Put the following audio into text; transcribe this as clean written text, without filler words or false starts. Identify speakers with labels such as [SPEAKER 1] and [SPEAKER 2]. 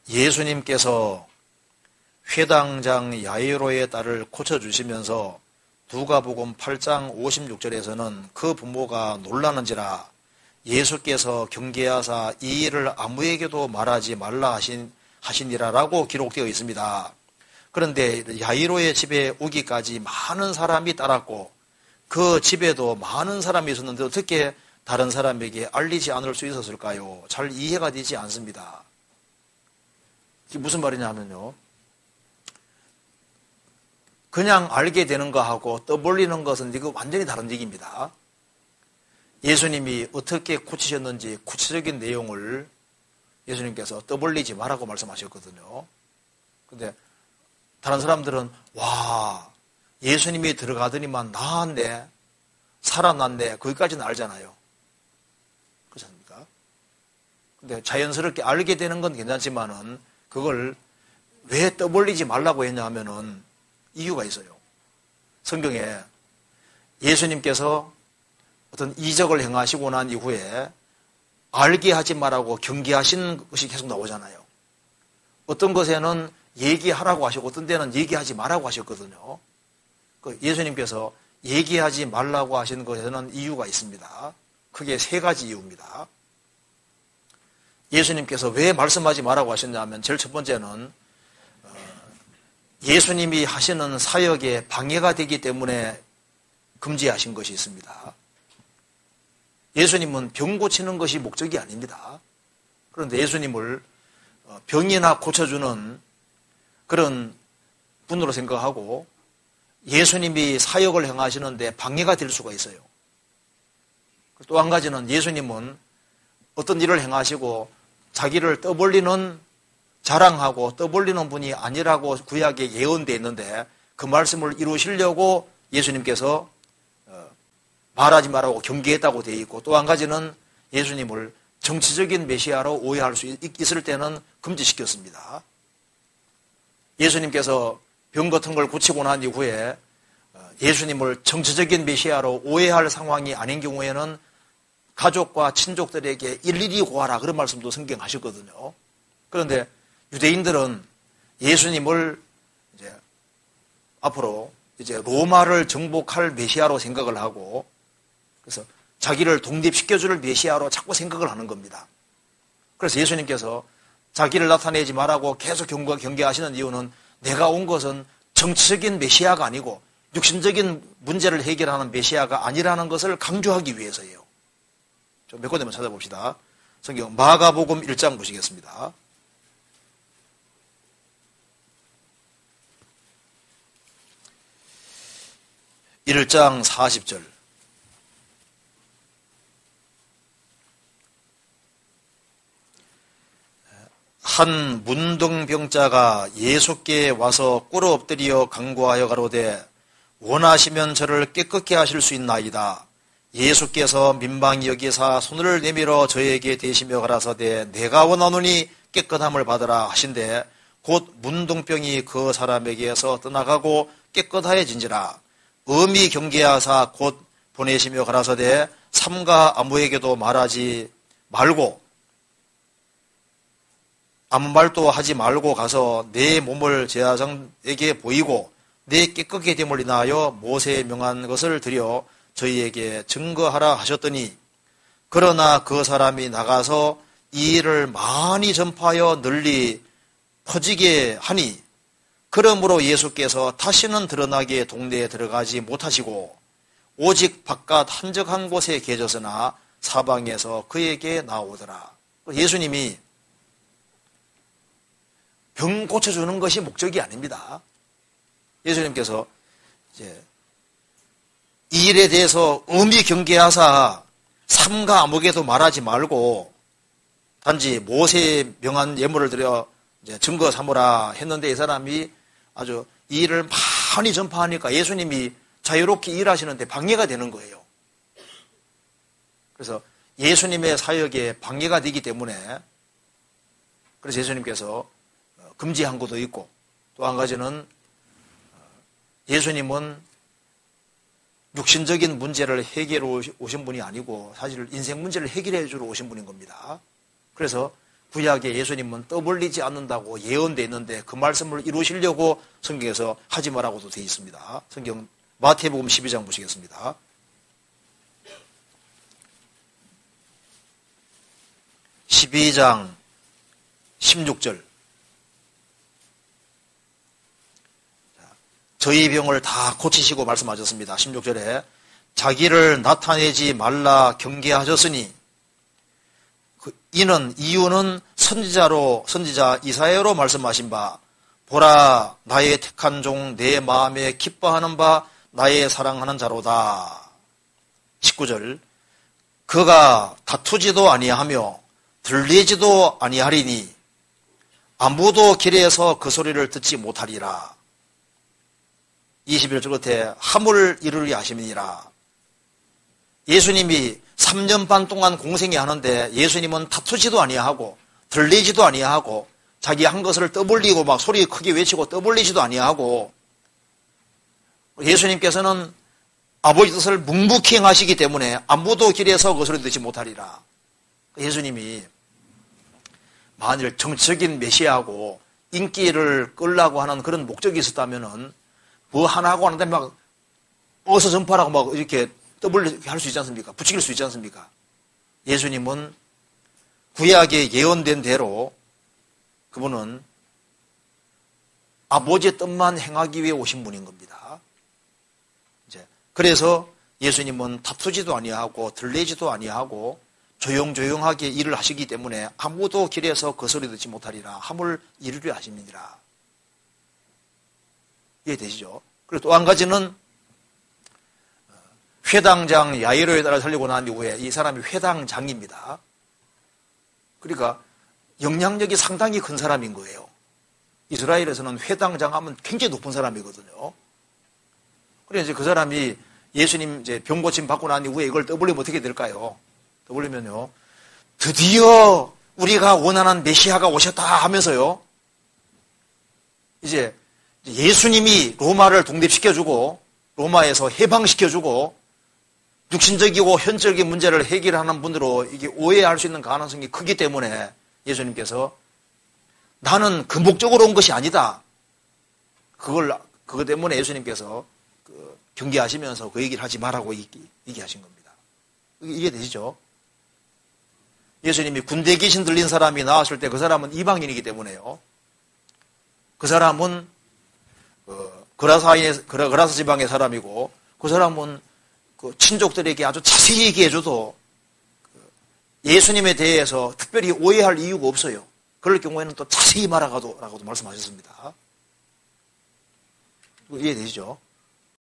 [SPEAKER 1] 예수님께서 회당장 야이로의 딸을 고쳐주시면서 누가복음 8장 56절에서는 그 부모가 놀라는지라 예수께서 경계하사 이 일을 아무에게도 말하지 말라 하시니라라고 기록되어 있습니다. 그런데 야이로의 집에 오기까지 많은 사람이 따랐고 그 집에도 많은 사람이 있었는데 어떻게 다른 사람에게 알리지 않을 수 있었을까요? 잘 이해가 되지 않습니다. 이게 무슨 말이냐면요. 그냥 알게 되는 거하고 떠벌리는 것은 이거 완전히 다른 얘기입니다. 예수님이 어떻게 고치셨는지 구체적인 내용을 예수님께서 떠벌리지 말라고 말씀하셨거든요. 근데 다른 사람들은 와, 예수님이 들어가더니만 나았네, 살아났네, 거기까지는 알잖아요. 그렇지 않습니까? 근데 자연스럽게 알게 되는 건 괜찮지만은 그걸 왜 떠벌리지 말라고 했냐 하면은 이유가 있어요. 성경에 예수님께서 어떤 이적을 행하시고 난 이후에 알게 하지 말라고 경계하신 것이 계속 나오잖아요. 어떤 것에는 얘기하라고 하시고 어떤 데는 얘기하지 말라고 하셨거든요. 예수님께서 얘기하지 말라고 하신 것에는 이유가 있습니다. 크게 세 가지 이유입니다. 예수님께서 왜 말씀하지 말라고 하셨냐면 제일 첫 번째는 예수님이 하시는 사역에 방해가 되기 때문에 금지하신 것이 있습니다. 예수님은 병 고치는 것이 목적이 아닙니다. 그런데 예수님을 병이나 고쳐주는 그런 분으로 생각하고 예수님이 사역을 행하시는데 방해가 될 수가 있어요. 또 한 가지는 예수님은 어떤 일을 행하시고 자기를 떠벌리는 자랑하고 떠벌리는 분이 아니라고 구약에 예언되어 있는데 그 말씀을 이루시려고 예수님께서 말하지 말라고 경계했다고 되어 있고 또 한 가지는 예수님을 정치적인 메시아로 오해할 수 있을 때는 금지시켰습니다. 예수님께서 병 같은 걸 고치고 난 이후에 예수님을 정치적인 메시아로 오해할 상황이 아닌 경우에는 가족과 친족들에게 일일이 고하라 그런 말씀도 성경 하셨거든요. 그런데 유대인들은 예수님을 이제 앞으로 이제 로마를 정복할 메시아로 생각을 하고 그래서 자기를 독립시켜줄 메시아로 자꾸 생각을 하는 겁니다. 그래서 예수님께서 자기를 나타내지 말라고 계속 경계하시는 이유는 내가 온 것은 정치적인 메시아가 아니고 육신적인 문제를 해결하는 메시아가 아니라는 것을 강조하기 위해서예요. 좀 몇 군데만 찾아봅시다. 성경 마가복음 1장 보시겠습니다. 1장 40절. 한 문둥병자가 예수께 와서 꿇어 엎드려 간구하여 가로되 원하시면 저를 깨끗게 하실 수 있나이다. 예수께서 민망히 여기사 손을 내밀어 저에게 대시며 가라사대 내가 원하노니 깨끗함을 받으라 하신대 곧 문둥병이 그 사람에게서 떠나가고 깨끗하여진지라. 엄히 경계하사 곧 보내시며 가라사대 삼가 아무에게도 말하지 말고 아무 말도 하지 말고 가서 내 몸을 제사장에게 보이고 내 깨끗게 됨을 인하여 모세에 명한 것을 드려 저희에게 증거하라 하셨더니 그러나 그 사람이 나가서 이 일을 많이 전파하여 널리 퍼지게 하니 그러므로 예수께서 다시는 드러나게 동네에 들어가지 못하시고 오직 바깥 한적한 곳에 계셨으나 사방에서 그에게 나오더라. 예수님이 병 고쳐주는 것이 목적이 아닙니다. 예수님께서 이제 이 일에 대해서 엄히 경계하사 삼가 아무에게도 말하지 말고 단지 모세의 명한 예물을 드려 이제 증거 삼으라 했는데 이 사람이 아주 이 일을 많이 전파하니까 예수님이 자유롭게 일하시는데 방해가 되는 거예요. 그래서 예수님의 사역에 방해가 되기 때문에 그래서 예수님께서 금지한 것도 있고 또 한 가지는 예수님은 육신적인 문제를 해결해 오신 분이 아니고 사실 인생 문제를 해결해 주러 오신 분인 겁니다. 그래서 구약의 예수님은 떠벌리지 않는다고 예언되어 있는데 그 말씀을 이루시려고 성경에서 하지 말라고도 되어 있습니다. 성경 마태복음 12장 보시겠습니다. 12장 16절. 저희 병을 다 고치시고 말씀하셨습니다. 16절에 자기를 나타내지 말라 경계하셨으니 이유는 선지자 이사야로 말씀하신 바 보라 나의 택한 종 내 마음에 기뻐하는 바 나의 사랑하는 자로다. 19절 그가 다투지도 아니하며 들리지도 아니하리니 아무도 길에서 그 소리를 듣지 못하리라. 21절 끝에 함을 이루리 하심이니라. 예수님이 3년 반 동안 공생이 하는데 예수님은 다투지도 아니하고 들리지도 아니하고 자기 한 것을 떠벌리고 막 소리 크게 외치고 떠벌리지도 아니하고 예수님께서는 아버지 뜻을 묵묵히 행하시기 때문에 아무도 길에서 그 소리 듣지 못하리라. 예수님이 만일 정치적인 메시아하고 인기를 끌려고 하는 그런 목적이 있었다면은 뭐 하나 하고 하는데 막 어서 전파라고 막 이렇게 떠벌리게 할 수 있지 않습니까? 부추길 수 있지 않습니까? 예수님은 구약에 예언된 대로 그분은 아버지의 뜻만 행하기 위해 오신 분인 겁니다. 그래서 예수님은 다투지도 아니하고 들리지도 아니하고 조용조용하게 일을 하시기 때문에 아무도 길에서 그 소리 듣지 못하리라. 함을 이루려 하십니다. 이해되시죠? 그리고 또 한 가지는 회당장 야이로에 따라 살리고 난 이후에 이 사람이 회당장입니다. 그러니까 영향력이 상당히 큰 사람인 거예요. 이스라엘에서는 회당장 하면 굉장히 높은 사람이거든요. 그래서 이제 그 사람이 예수님 이제 병 고침 받고 난 이후에 이걸 떠벌리면 어떻게 될까요? 떠벌리면요. 드디어 우리가 원하는 메시아가 오셨다 하면서요. 이제 예수님이 로마를 독립시켜주고 로마에서 해방시켜주고 육신적이고 현적인 문제를 해결하는 분으로 이게 오해할 수 있는 가능성이 크기 때문에 예수님께서 나는 그 목적으로 온 것이 아니다. 그것 때문에 예수님께서 경계하시면서 그 얘기를 하지 말라고 얘기하신 겁니다. 이해되시죠? 예수님이 군대 귀신 들린 사람이 나왔을 때 그 사람은 이방인이기 때문에요. 그 사람은 그라사 지방의 사람이고 그 사람은 그 친족들에게 아주 자세히 얘기해줘도 예수님에 대해서 특별히 오해할 이유가 없어요. 그럴 경우에는 또 자세히 말하라고도 말씀하셨습니다. 이해되시죠?